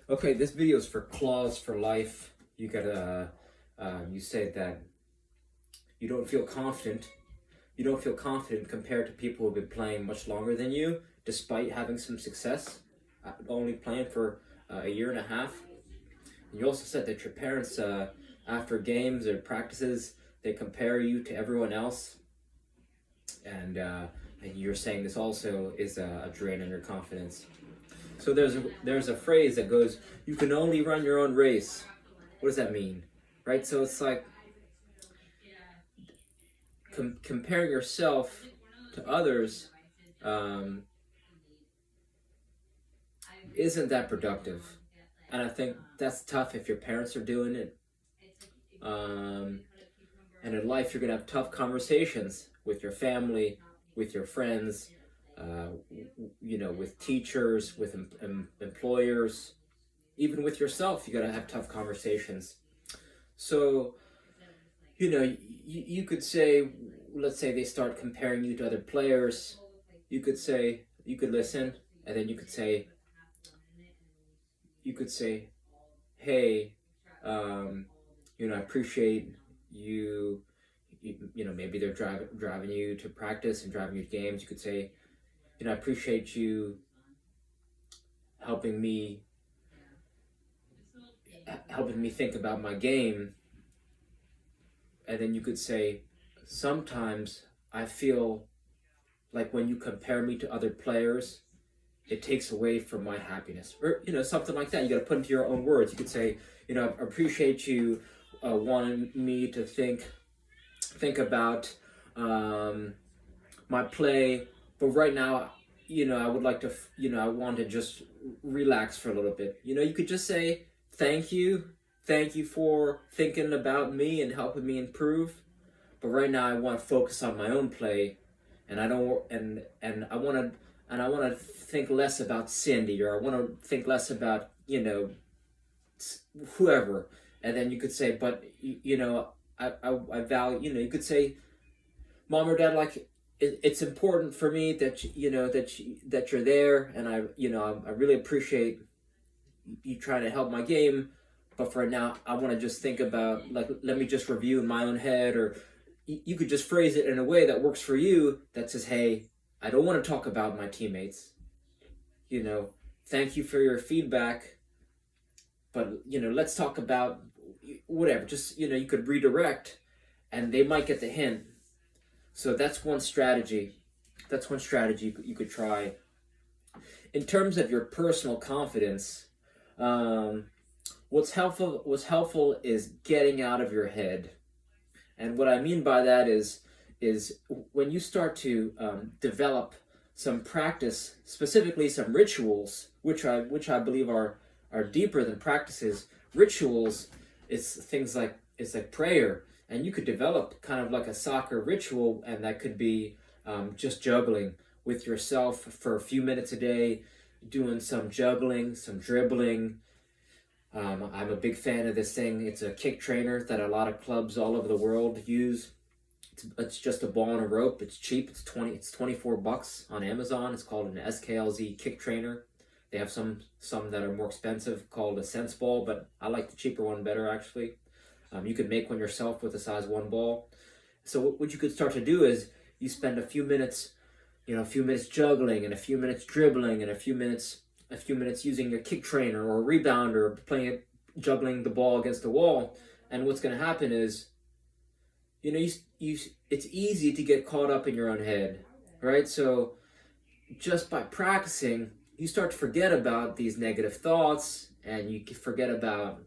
Okay, this video is for claws for life. You gotta, you say that you don't feel confident. You don't feel confident compared to people who've been playing much longer than you, despite having some success, only playing for a year and a half. And you also said that your parents, after games or practices, they compare you to everyone else, and you're saying this also is a drain on your confidence. So there's a phrase that goes, "You can only run your own race." What does that mean, right? So it's like comparing yourself to others isn't that productive, and I think that's tough if your parents are doing it. And in life, you're gonna have tough conversations with your family, with your friends, with teachers, with employers, even with yourself. You gotta have tough conversations. So, you could say, let's say they start comparing you to other players. You could listen, and then you could say, hey, I appreciate you. Maybe they're driving you to practice and driving you to games. You could say, I appreciate you helping me think about my game. And then you could say, sometimes I feel like when you compare me to other players, it takes away from my happiness, or something like that. You got to put into your own words. You could say, I appreciate you wanting me to think about my play, but right now, I would like to, I want to just relax for a little bit. You could just say thank you for thinking about me and helping me improve, but right now I want to focus on my own play, and I don't, and I want to think less about Cindy, or I want to think less about whoever. And then you could say, but I value, you could say, Mom or Dad, like it's important for me that that you're there, and I really appreciate you trying to help my game, but for now I want to just think about, like, let me just review in my own head. Or you could just phrase it in a way that works for you, that says, hey, I don't want to talk about my teammates. Thank you for your feedback, but let's talk about whatever. Just you could redirect, and they might get the hint. So that's one strategy. You could try. In terms of your personal confidence, what's helpful is getting out of your head. And what I mean by that is when you start to develop some practice, specifically some rituals, which I believe are deeper than practices. Rituals is things like, it's like prayer, and you could develop kind of like a soccer ritual, and that could be just juggling with yourself for a few minutes a day, doing some juggling, some dribbling. I'm a big fan of this thing. It's a kick trainer that a lot of clubs all over the world use. It's just a ball and a rope. It's cheap. It's $24 on Amazon. It's called an SKLZ kick trainer. They have some that are more expensive called a sense ball, but I like the cheaper one better, actually. You could make one yourself with a size 1 ball. So what you could start to do is you spend a few minutes juggling, and a few minutes dribbling, and a few minutes using your kick trainer or a rebounder, juggling the ball against the wall. And what's going to happen is, it's easy to get caught up in your own head, right? So just by practicing, you start to forget about these negative thoughts, and you forget about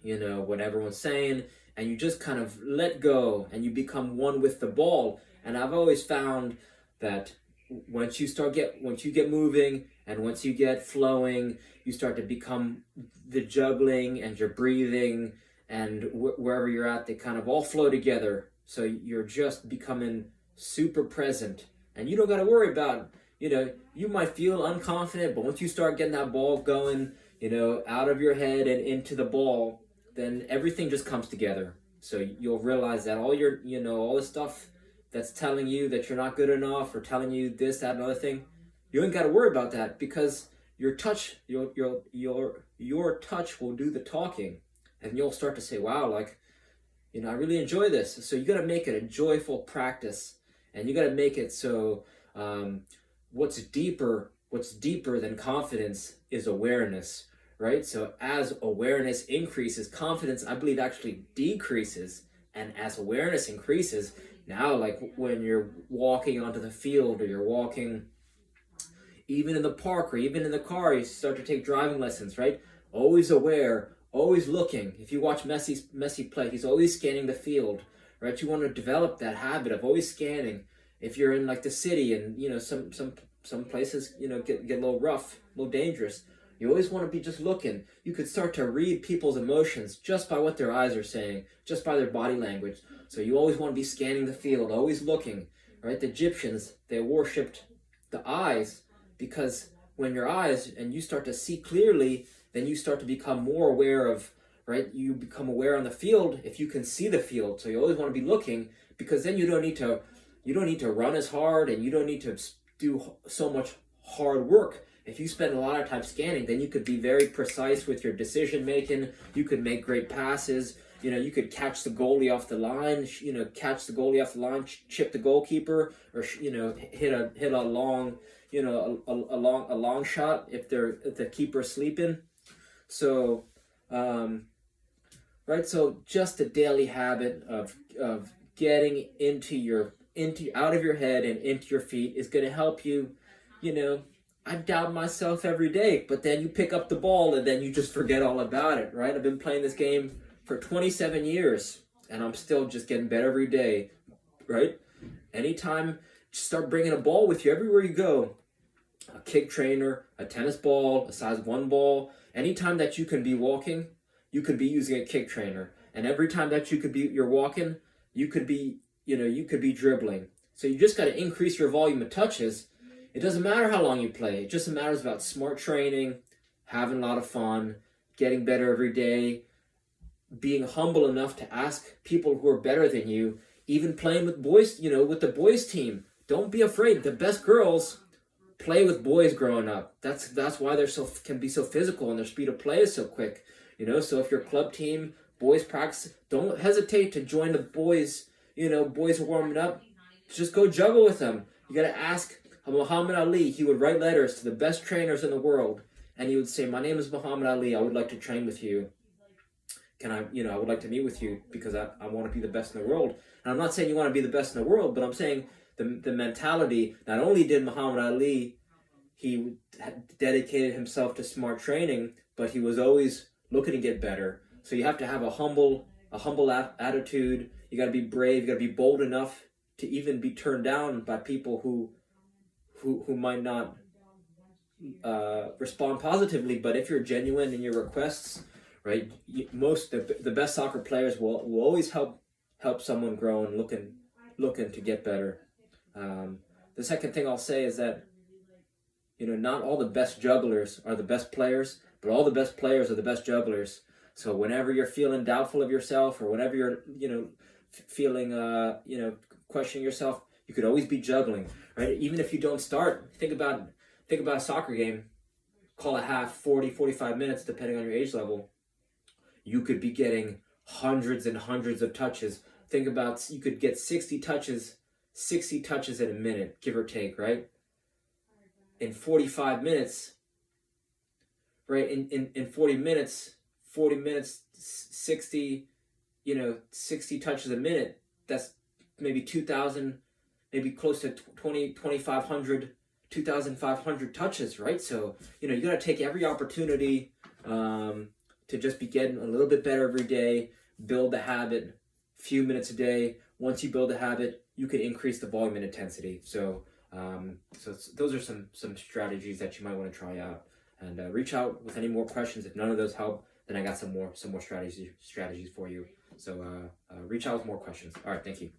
what everyone's saying, and you just kind of let go, and you become one with the ball. And I've always found that once you get moving, and once you get flowing, you start to become the juggling and your breathing, and wherever you're at, they kind of all flow together. So you're just becoming super present, and you don't got to worry about, you might feel unconfident, but once you start getting that ball going, out of your head and into the ball, then everything just comes together. So you'll realize that all your, all the stuff that's telling you that you're not good enough, or telling you this, that, and other thing, you ain't got to worry about that, because your touch, your touch will do the talking, and you'll start to say, wow, like, I really enjoy this. So you got to make it a joyful practice, and you got to make it so what's deeper than confidence is awareness, right? So as awareness increases, confidence, I believe, actually decreases. And as awareness increases, now, like when you're walking onto the field, or you're walking even in the park, or even in the car, you start to take driving lessons, right? Always aware, always looking. If you watch Messi play, he's always scanning the field, right? You want to develop that habit of always scanning. If you're in like the city, and some places get a little rough, a little dangerous, you always want to be just looking. You could start to read people's emotions just by what their eyes are saying, just by their body language. So you always want to be scanning the field, always looking, right? The Egyptians, they worshipped the eyes, because when your eyes, and you start to see clearly, then you start to become more aware of, right? You become aware on the field if you can see the field. So you always want to be looking, because then you don't need to run as hard, and you don't need to do so much hard work. If you spend a lot of time scanning, then you could be very precise with your decision making. You could make great passes. You could catch the goalie off the line. Chip the goalkeeper, or hit a long, a long shot if the keeper's sleeping. So, right. So just a daily habit of getting out of your head and into your feet is going to help you. I doubt myself every day, but then you pick up the ball and then you just forget all about it, right? I've been playing this game for 27 years, and I'm still just getting better every day, right? Anytime, just start bringing a ball with you everywhere you go. A kick trainer, a tennis ball, a size 1 ball. Anytime that you can be walking, you could be using a kick trainer. And every time that you're walking, you could be dribbling. So you just got to increase your volume of touches. It doesn't matter how long you play. It just matters about smart training, having a lot of fun, getting better every day, being humble enough to ask people who are better than you, even playing with boys, with the boys team. Don't be afraid. The best girls play with boys growing up. That's why can be so physical, and their speed of play is so quick. So if your club team, boys practice, don't hesitate to join the boys. Boys are warming up. Just go juggle with them. You got to ask Muhammad Ali. He would write letters to the best trainers in the world, and he would say, "My name is Muhammad Ali. I would like to train with you. Can I would like to meet with you because I want to be the best in the world." And I'm not saying you want to be the best in the world, but I'm saying the mentality. Not only did Muhammad Ali, he dedicated himself to smart training, but he was always looking to get better. So you have to have a humble attitude. You got to be brave. You got to be bold enough to even be turned down by people who might not respond positively. But if you're genuine in your requests, right, the best soccer players will always help someone grow and looking to get better. The second thing I'll say is that not all the best jugglers are the best players, but all the best players are the best jugglers. So whenever you're feeling doubtful of yourself, or whenever you're feeling questioning yourself, you could always be juggling, right? Even if you don't start, think about a soccer game. Call it half, 40, 45 minutes, depending on your age level. You could be getting hundreds and hundreds of touches. Think about, you could get 60 touches in a minute, give or take, right? In 45 minutes, right? In 40 minutes, 60 touches a minute. That's maybe 2,000, maybe close to 2,500 touches, right? So, you got to take every opportunity to just be getting a little bit better every day, build the habit, few minutes a day. Once you build the habit, you can increase the volume and intensity. So those are some strategies that you might want to try out. And reach out with any more questions. If none of those help, then I got some more strategies for you. So reach out with more questions. All right, thank you.